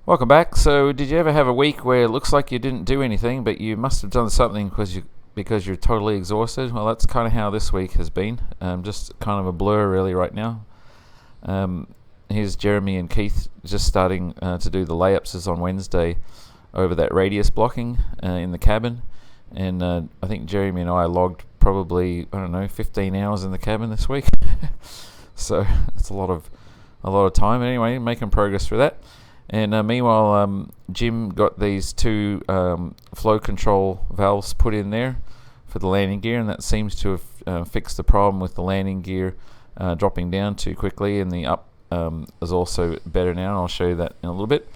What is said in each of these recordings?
Welcome back. So, did you ever have a week where it looks like you didn't do anything, but you must have done something because you're totally exhausted? Well, that's kind of how this week has been. Just kind of a blur, really, right now. Um, Here's Jeremy and Keith just starting to do the layups as on Wednesday over that radius blocking in the cabin, and I think Jeremy and I logged probably 15 hours in the cabin this week. So it's a lot of time. Anyway, making progress through that. And meanwhile, Jim got these two flow control valves put in there for the landing gear, and that seems to have fixed the problem with the landing gear dropping down too quickly, and the up is also better now, and I'll show you that in a little bit.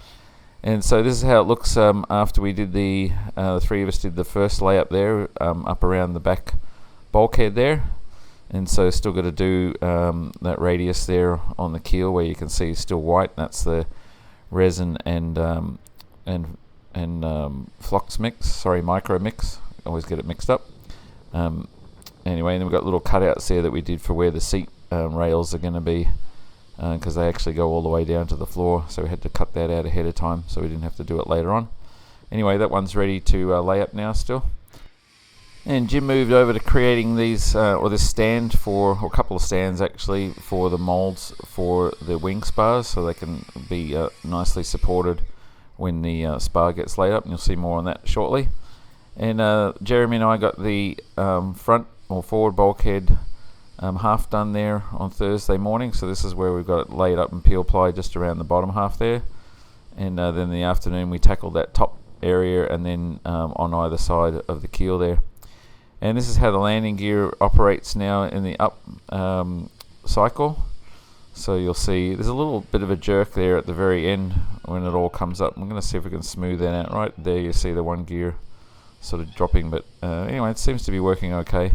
And so this is how it looks after we did the three of us did the first layup there, up around the back bulkhead there. And so still got to do that radius there on the keel where you can see still white. That's the resin and flux mix, micro mix. Always get it mixed up. Anyway, and then we've got little cutouts there that we did for where the seat rails are going to be, because they actually go all the way down to the floor, so we had to cut that out ahead of time so we didn't have to do it later on. Anyway, that one's ready to lay up now still. And Jim moved over to creating these, or this stand or a couple of stands actually, for the molds for the wing spars, so they can be nicely supported when the spar gets laid up, and you'll see more on that shortly. And Jeremy and I got the front or forward bulkhead half done there on Thursday morning, so this is where we've got it laid up and peel ply just around the bottom half there. And then in the afternoon we tackled that top area, and then on either side of the keel there. And this is how the landing gear operates now in the up cycle. So you'll see there's a little bit of a jerk there at the very end when it all comes up. I'm going to see if we can smooth that out. Right there you see the one gear sort of dropping, but anyway, it seems to be working okay.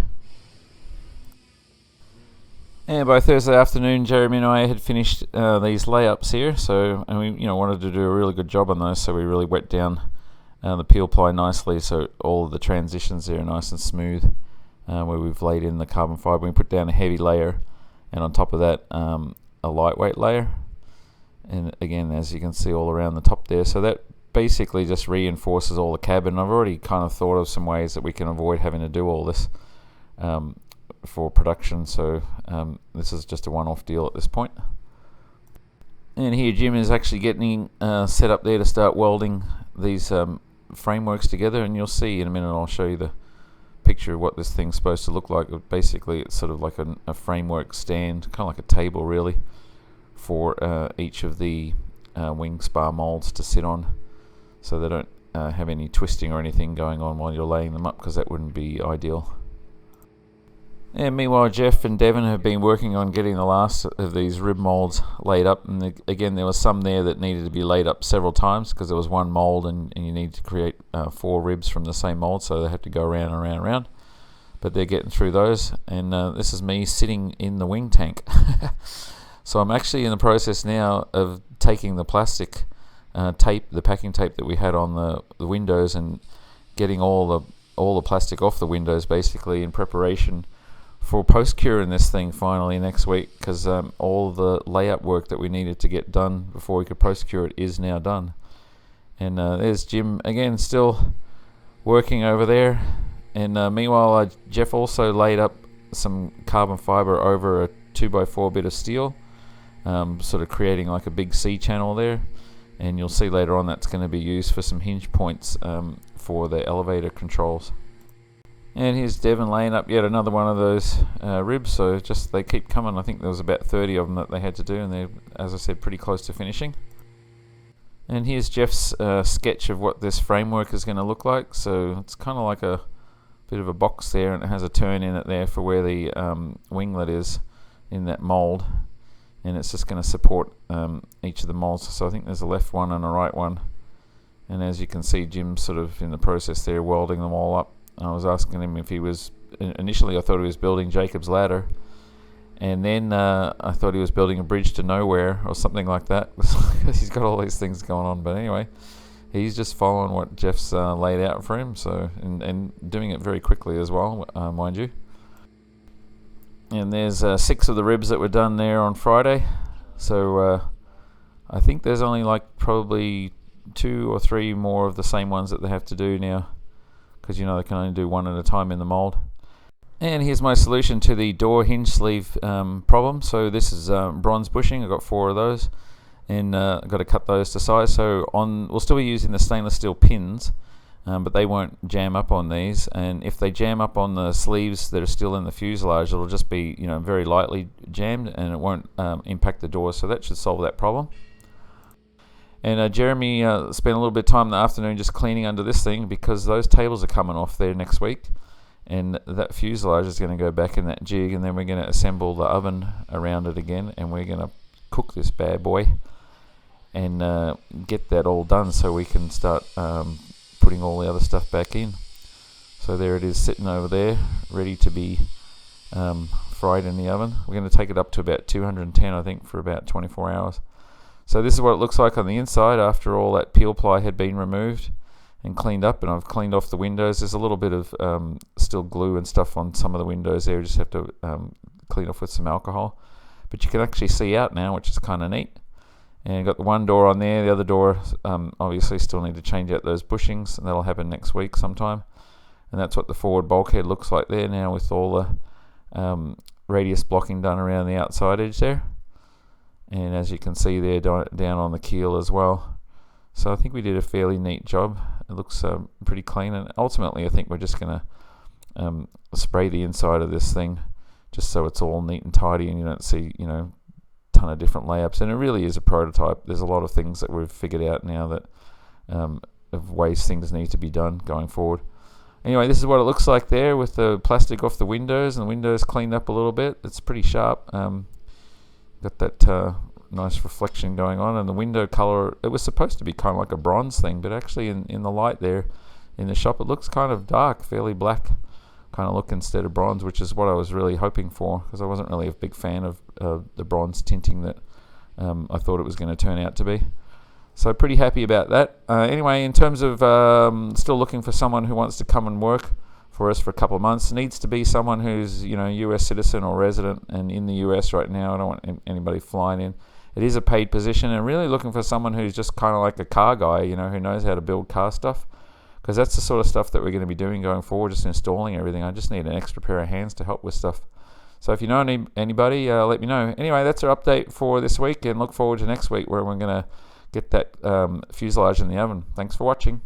And by Thursday afternoon, Jeremy and I had finished these layups here, and we wanted to do a really good job on those, so we really wet down the peel ply nicely, so all of the transitions there are nice and smooth, where we've laid in the carbon fibre. We put down a heavy layer, and on top of that a lightweight layer, and again, as you can see, all around the top there. So that basically just reinforces all the cabin. I've already kind of thought of some ways that we can avoid having to do all this for production, so this is just a one-off deal at this point. And here Jim is actually getting set up there to start welding these frameworks together, and you'll see in a minute, I'll show you the picture of what this thing's supposed to look like. Basically it's sort of like a framework stand, kind of like a table really, for each of the wing spar molds to sit on, so they don't have any twisting or anything going on while you're laying them up, because that wouldn't be ideal. And meanwhile, Jeff and Devon have been working on getting the last of these rib molds laid up. And again, there was some there that needed to be laid up several times, because there was one mold and you need to create 4 ribs from the same mold, so they have to go around and around and around. But they're getting through those. And this is me sitting in the wing tank. So I'm actually in the process now of taking the plastic tape, the packing tape that we had on the windows, and getting all the plastic off the windows, basically in preparation for post-curing this thing finally next week, because all the layup work that we needed to get done before we could post-cure it is now done. And there's Jim again, still working over there. And meanwhile, Jeff also laid up some carbon fibre over a 2x4 bit of steel, sort of creating like a big C channel there. And you'll see later on that's going to be used for some hinge points for the elevator controls. And here's Devon laying up yet another one of those ribs, so just they keep coming. I think there was about 30 of them that they had to do, and they're, as I said, pretty close to finishing. And here's Jeff's sketch of what this framework is going to look like. So it's kind of like a bit of a box there, and it has a turn in it there for where the winglet is in that mold, and it's just going to support each of the molds. So I think there's a left one and a right one, and as you can see, Jim's sort of in the process there, welding them all up. I was asking him if he was, initially I thought he was building Jacob's ladder, and then I thought he was building a bridge to nowhere or something like that, because he's got all these things going on. But anyway, he's just following what Jeff's laid out for him, so and doing it very quickly as well, mind you. And there's 6 of the ribs that were done there on Friday, so I think there's only like probably 2 or 3 more of the same ones that they have to do now, because they can only do one at a time in the mold. And here's my solution to the door hinge sleeve problem. So this is bronze bushing. I've got 4 of those, and I've got to cut those to size. So we'll still be using the stainless steel pins, but they won't jam up on these. And if they jam up on the sleeves that are still in the fuselage, it'll just be very lightly jammed, and it won't impact the door. So that should solve that problem. And Jeremy spent a little bit of time in the afternoon just cleaning under this thing, because those tables are coming off there next week, and that fuselage is going to go back in that jig, and then we're going to assemble the oven around it again, and we're going to cook this bad boy and get that all done so we can start putting all the other stuff back in. So there it is, sitting over there ready to be fried in the oven. We're going to take it up to about 210, I think, for about 24 hours. So this is what it looks like on the inside after all that peel ply had been removed and cleaned up, and I've cleaned off the windows. There's a little bit of still glue and stuff on some of the windows there. You just have to clean off with some alcohol, but you can actually see out now, which is kind of neat. And got the one door on there. The other door, obviously still need to change out those bushings, and that'll happen next week sometime. And that's what the forward bulkhead looks like there now, with all the radius blocking done around the outside edge there. And as you can see there, down on the keel as well. So I think we did a fairly neat job. It looks pretty clean, and ultimately I think we're just going to spray the inside of this thing just so it's all neat and tidy, and you don't see ton of different layups. And it really is a prototype. There's a lot of things that we've figured out now that of ways things need to be done going forward. Anyway, this is what it looks like there, with the plastic off the windows, and the windows cleaned up a little bit. It's pretty sharp. Got that nice reflection going on, and the window color, it was supposed to be kind of like a bronze thing, but actually in the light there in the shop, it looks kind of dark, fairly black kind of look instead of bronze, which is what I was really hoping for, because I wasn't really a big fan of the bronze tinting that I thought it was going to turn out to be. So pretty happy about that. Anyway, in terms of still looking for someone who wants to come and work for us for a couple of months, needs to be someone who's US citizen or resident and in the US right now. I don't want anybody flying in. It is a paid position, and really looking for someone who's just kind of like a car guy, who knows how to build car stuff, because that's the sort of stuff that we're going to be doing going forward, just installing everything. I just need an extra pair of hands to help with stuff. So if you know anybody, let me know. Anyway, that's our update for this week, and look forward to next week, where we're going to get that fuselage in the oven. Thanks for watching.